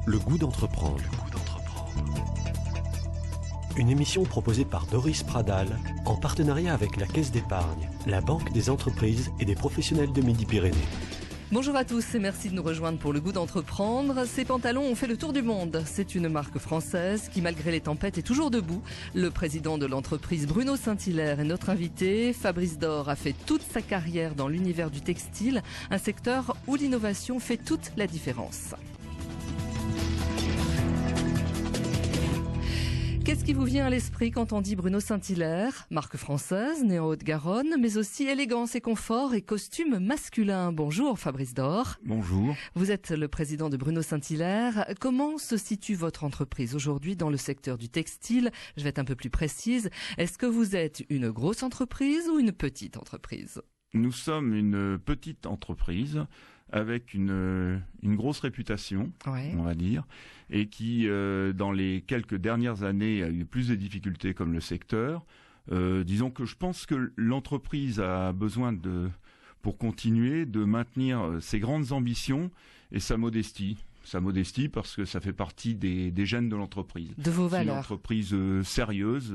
Le goût d'entreprendre. Une émission proposée par Doris Pradal en partenariat avec la Caisse d'épargne, la Banque des entreprises et des professionnels de Midi-Pyrénées. Bonjour à tous et merci de nous rejoindre pour le goût d'entreprendre. Ces pantalons ont fait le tour du monde. C'est une marque française qui, malgré les tempêtes, est toujours debout. Le président de l'entreprise, Bruno Saint-Hilaire, est notre invité. Fabrice Dor a fait toute sa carrière dans l'univers du textile, un secteur où l'innovation fait toute la différence. Qu'est-ce qui vous vient à l'esprit quand on dit Bruno Saint-Hilaire? Marque française, née en Haute-Garonne, mais aussi élégance et confort et costume masculin. Bonjour Fabrice Dor. Bonjour. Vous êtes le président de Bruno Saint-Hilaire. Comment se situe votre entreprise aujourd'hui dans le secteur du textile? Je vais être un peu plus précise. Est-ce que vous êtes une grosse entreprise ou une petite entreprise? Nous sommes une petite entreprise avec une grosse réputation, Ouais. on va dire, et qui, dans les quelques dernières années, a eu plus de difficultés comme le secteur. Disons que je pense que l'entreprise a besoin pour continuer, de maintenir ses grandes ambitions et sa modestie. Sa modestie parce que ça fait partie des gènes de l'entreprise. De vos C'est une valeurs. entreprise sérieuse,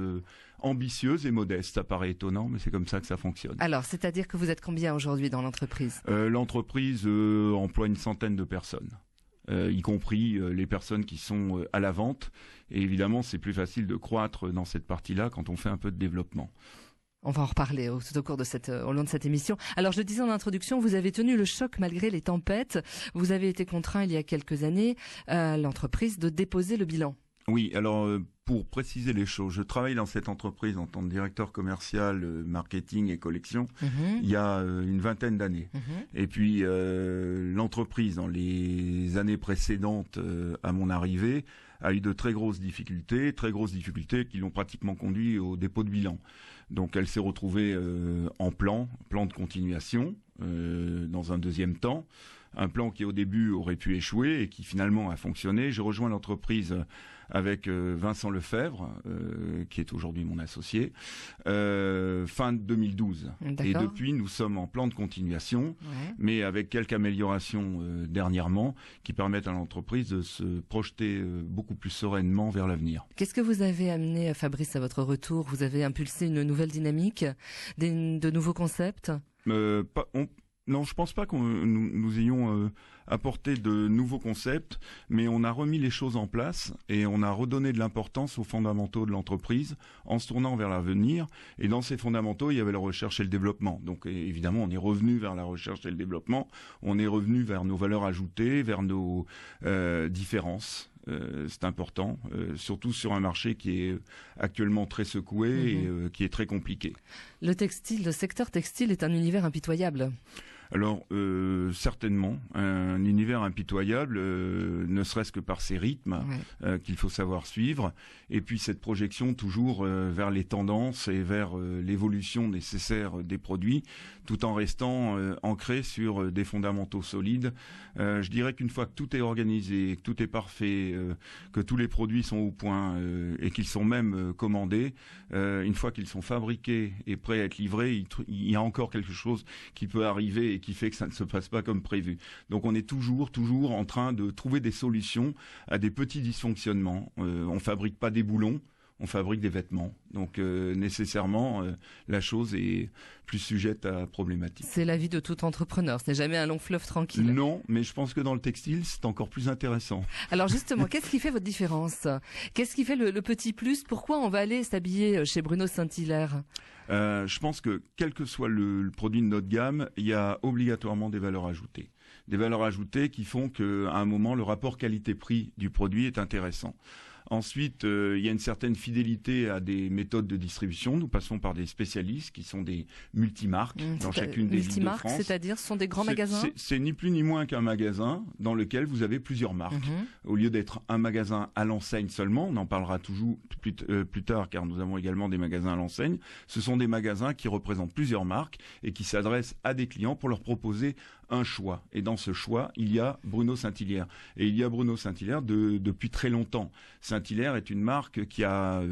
ambitieuse et modeste. Ça paraît étonnant, mais c'est comme ça que ça fonctionne. Alors, c'est-à-dire que vous êtes combien aujourd'hui dans l'entreprise? L'entreprise emploie une centaine de personnes, y compris les personnes qui sont à la vente. Et évidemment, c'est plus facile de croître dans cette partie-là quand on fait un peu de développement. On va en reparler tout au cours de au long de cette émission. Alors, je le disais en introduction, vous avez tenu le choc malgré les tempêtes. Vous avez été contraint il y a quelques années, l'entreprise, de déposer le bilan. Oui, alors pour préciser les choses, je travaille dans cette entreprise en tant que directeur commercial, marketing et collection il y a une vingtaine d'années. Et puis l'entreprise, dans les années précédentes à mon arrivée, a eu de très grosses difficultés qui l'ont pratiquement conduit au dépôt de bilan. Donc elle s'est retrouvée en plan de continuation dans un deuxième temps. Un plan qui au début aurait pu échouer et qui finalement a fonctionné. J'ai rejoint l'entreprise avec Vincent Lefebvre, qui est aujourd'hui mon associé, fin 2012. D'accord. Et depuis, nous sommes en plan de continuation, mais avec quelques améliorations dernièrement qui permettent à l'entreprise de se projeter beaucoup plus sereinement vers l'avenir. Qu'est-ce que vous avez amené, Fabrice, à votre retour? Vous avez impulsé une nouvelle dynamique, de nouveaux concepts? Non, je pense pas que nous ayons apporté de nouveaux concepts, mais on a remis les choses en place et on a redonné de l'importance aux fondamentaux de l'entreprise en se tournant vers l'avenir. Et dans ces fondamentaux, il y avait la recherche et le développement. Donc évidemment, on est revenu vers la recherche et le développement. On est revenu vers nos valeurs ajoutées, vers nos différences. C'est important, surtout sur un marché qui est actuellement très secoué et qui est très compliqué. Le secteur textile est un univers impitoyable. Alors certainement un univers impitoyable, ne serait-ce que par ses rythmes qu'il faut savoir suivre, et puis cette projection toujours vers les tendances et vers l'évolution nécessaire des produits, tout en restant ancré sur des fondamentaux solides. Je dirais qu'une fois que tout est organisé, que tout est parfait, que tous les produits sont au point et qu'ils sont même commandés, une fois qu'ils sont fabriqués et prêts à être livrés, il y a encore quelque chose qui peut arriver et qui fait que ça ne se passe pas comme prévu. Donc on est toujours en train de trouver des solutions à des petits dysfonctionnements. On fabrique pas des boulons, on fabrique des vêtements. Donc nécessairement, la chose est plus sujette à problématique. C'est la vie de tout entrepreneur, ce n'est jamais un long fleuve tranquille. Non, mais je pense que dans le textile, c'est encore plus intéressant. Alors justement, qu'est-ce qui fait votre différence? Qu'est-ce qui fait le petit plus? Pourquoi on va aller s'habiller chez Bruno Saint-Hilaire? Je pense que quel que soit le produit de notre gamme, il y a obligatoirement des valeurs ajoutées. Des valeurs ajoutées qui font qu'à un moment, le rapport qualité-prix du produit est intéressant. Ensuite, il y a une certaine fidélité à des méthodes de distribution. Nous passons par des spécialistes qui sont des multimarques dans chacune des villes de France. C'est-à-dire, ce sont des grands magasins? C'est ni plus ni moins qu'un magasin dans lequel vous avez plusieurs marques. Au lieu d'être un magasin à l'enseigne seulement, on en parlera toujours plus tard car nous avons également des magasins à l'enseigne. Ce sont des magasins qui représentent plusieurs marques et qui s'adressent à des clients pour leur proposer un choix. Et dans ce choix, il y a Bruno Saint-Hilaire. Et il y a Bruno Saint-Hilaire depuis très longtemps. Saint-Hilaire est une marque qui a,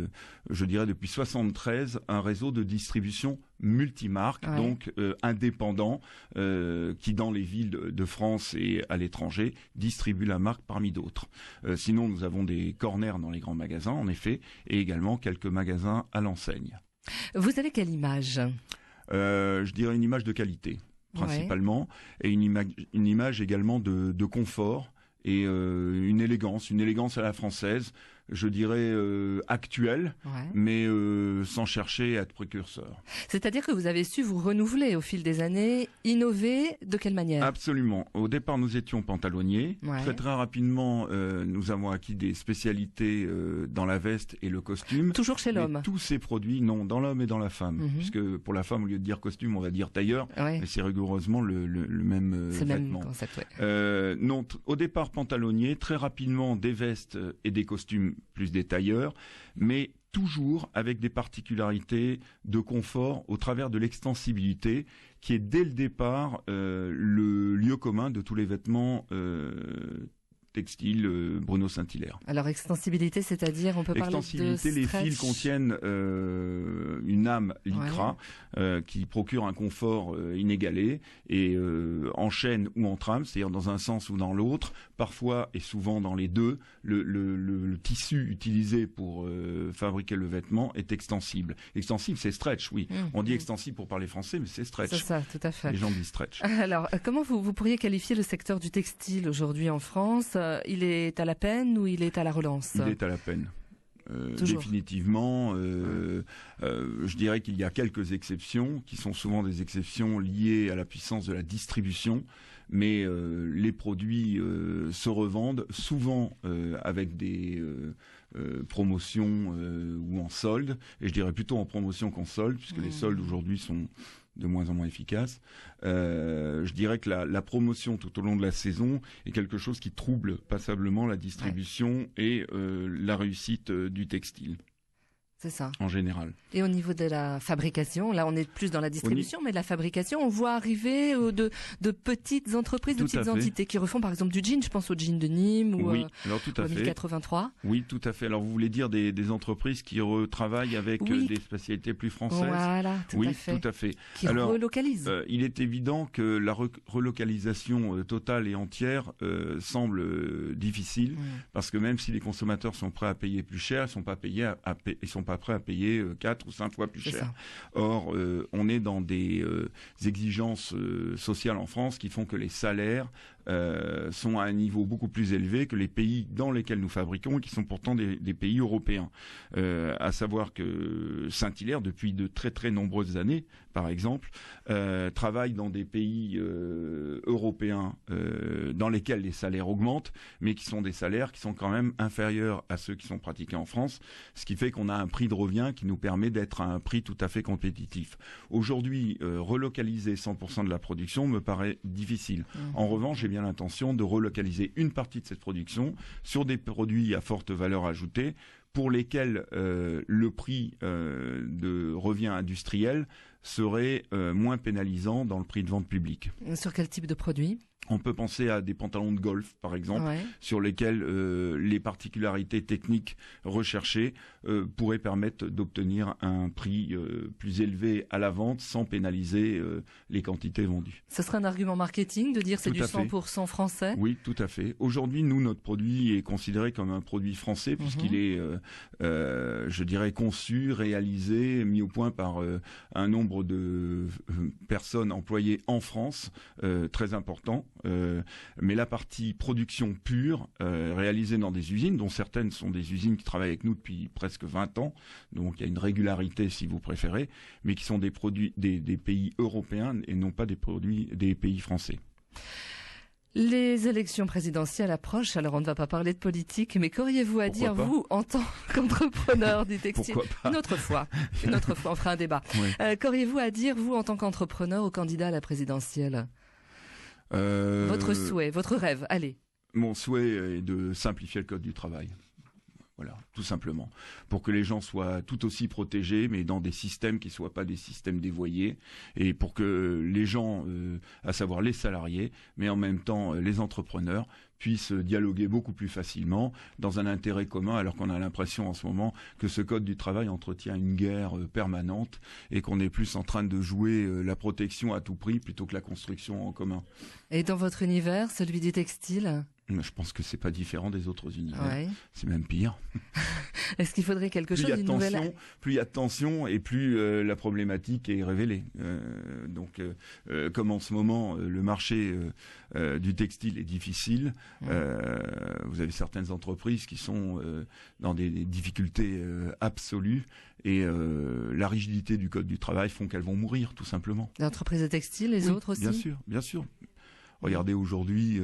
je dirais depuis 1973, un réseau de distribution multimarque, donc indépendant, qui dans les villes de France et à l'étranger distribue la marque parmi d'autres. Sinon, nous avons des corners dans les grands magasins, en effet, et également quelques magasins à l'enseigne. Vous avez quelle image ? Je dirais une image de qualité, principalement, et une image également de confort et une élégance à la française, je dirais actuelle, mais sans chercher à être précurseur. C'est-à-dire que vous avez su vous renouveler au fil des années, innover, de quelle manière ? Absolument. Au départ, nous étions pantalonniers. Très rapidement, nous avons acquis des spécialités dans la veste et le costume. Toujours chez l'homme ? Tous ces produits, non, dans l'homme et dans la femme. Puisque pour la femme, au lieu de dire costume, on va dire tailleur. Mais c'est rigoureusement le même vêtement. Même concept, non, au départ, pantalonniers. Très rapidement, des vestes et des costumes plus des tailleurs, mais toujours avec des particularités de confort au travers de l'extensibilité qui est dès le départ le lieu commun de tous les vêtements textile Bruno Saint-Hilaire. Alors extensibilité, c'est-à-dire on peut parler de extensibilité, les fils contiennent une âme lycra qui procure un confort inégalé et en chaîne ou en trame, c'est-à-dire dans un sens ou dans l'autre, parfois et souvent dans les deux, le tissu utilisé pour fabriquer le vêtement est extensible. Extensible, c'est stretch, oui. On dit extensible pour parler français, mais c'est stretch. C'est ça, tout à fait. Les gens disent stretch. Alors, comment vous pourriez qualifier le secteur du textile aujourd'hui en France ? Il est à la peine ou il est à la relance ? Il est à la peine. Définitivement, je dirais qu'il y a quelques exceptions qui sont souvent des exceptions liées à la puissance de la distribution, mais les produits se revendent souvent avec des promotions ou en solde, et je dirais plutôt en promotion qu'en solde, puisque les soldes aujourd'hui sont de moins en moins efficace. Je dirais que la promotion tout au long de la saison est quelque chose qui trouble passablement la distribution et la réussite du textile. C'est ça. En général. Et au niveau de la fabrication, là on est plus dans la distribution, mais la fabrication, on voit arriver de petites entreprises, de petites entités qui refont par exemple du jean, je pense au jean de Nîmes ou alors tout à fait. 1083. Oui, tout à fait. Alors vous voulez dire des entreprises qui retravaillent avec des spécialités plus françaises ? Voilà, tout à fait. Tout à fait. Qui relocalisent. Il est évident que la relocalisation totale et entière semble difficile, parce que même si les consommateurs sont prêts à payer plus cher, ils sont pas prêts à payer 4 ou 5 fois plus cher. Or, on est dans des exigences sociales en France qui font que les salaires sont à un niveau beaucoup plus élevé que les pays dans lesquels nous fabriquons, qui sont pourtant des pays européens. À savoir que Saint-Hilaire, depuis de très très nombreuses années, par exemple, travaille dans des pays européens dans lesquels les salaires augmentent, mais qui sont des salaires qui sont quand même inférieurs à ceux qui sont pratiqués en France, ce qui fait qu'on a un prix de revient qui nous permet d'être à un prix tout à fait compétitif. Aujourd'hui, relocaliser 100% de la production me paraît difficile. En revanche, j'ai bien l'intention de relocaliser une partie de cette production sur des produits à forte valeur ajoutée pour lesquels le prix de revient industriel serait moins pénalisant dans le prix de vente public. Sur quel type de produit ? On peut penser à des pantalons de golf, par exemple, sur lesquels les particularités techniques recherchées pourraient permettre d'obtenir un prix plus élevé à la vente sans pénaliser les quantités vendues. Ce serait un argument marketing de dire c'est du 100% français ? Oui, tout à fait. Aujourd'hui, notre produit est considéré comme un produit français puisqu'il est, je dirais, conçu, réalisé, mis au point par un nombre de personnes employées en France très important. Mais la partie production pure, réalisée dans des usines, dont certaines sont des usines qui travaillent avec nous depuis presque 20 ans, donc il y a une régularité si vous préférez, mais qui sont des produits des pays européens et non pas des produits des pays français. Les élections présidentielles approchent, alors on ne va pas parler de politique, mais qu'auriez-vous à dire, vous, en tant qu'entrepreneur du textile ? Une autre fois, on fera un débat. Qu'auriez-vous à dire, vous, en tant qu'entrepreneur, au candidat à la présidentielle ? Votre souhait, votre rêve, allez. Mon souhait est de simplifier le code du travail. Voilà, tout simplement. Pour que les gens soient tout aussi protégés, mais dans des systèmes qui ne soient pas des systèmes dévoyés, et pour que les gens, à savoir les salariés, mais en même temps les entrepreneurs, puissent dialoguer beaucoup plus facilement dans un intérêt commun, alors qu'on a l'impression en ce moment que ce code du travail entretient une guerre permanente et qu'on est plus en train de jouer la protection à tout prix plutôt que la construction en commun. Et dans votre univers, celui du textile ? Je pense que c'est pas différent des autres univers. Ouais. C'est même pire. Est-ce qu'il faudrait quelque chose d'une nouvelle... Plus il y a de tension et plus la problématique est révélée. Comme en ce moment, le marché du textile est difficile, vous avez certaines entreprises qui sont dans des difficultés absolues et la rigidité du code du travail font qu'elles vont mourir, tout simplement. Les entreprises de textile, les autres aussi ? Bien sûr. Regardez aujourd'hui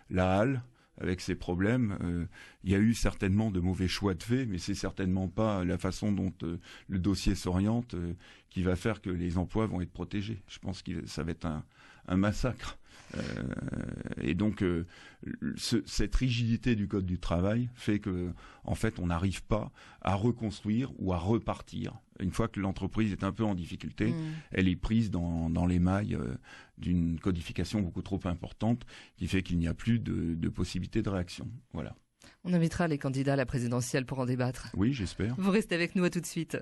la halle avec ses problèmes. Il y a eu certainement de mauvais choix de fait, mais c'est certainement pas la façon dont le dossier s'oriente qui va faire que les emplois vont être protégés. Je pense que ça va être un massacre. Et donc cette rigidité du code du travail fait que en fait on n'arrive pas à reconstruire ou à repartir. Une fois que l'entreprise est un peu en difficulté, elle est prise dans les mailles d'une codification beaucoup trop importante qui fait qu'il n'y a plus de possibilité de réaction. Voilà. On invitera les candidats à la présidentielle pour en débattre. Oui, j'espère. Vous restez avec nous, à tout de suite.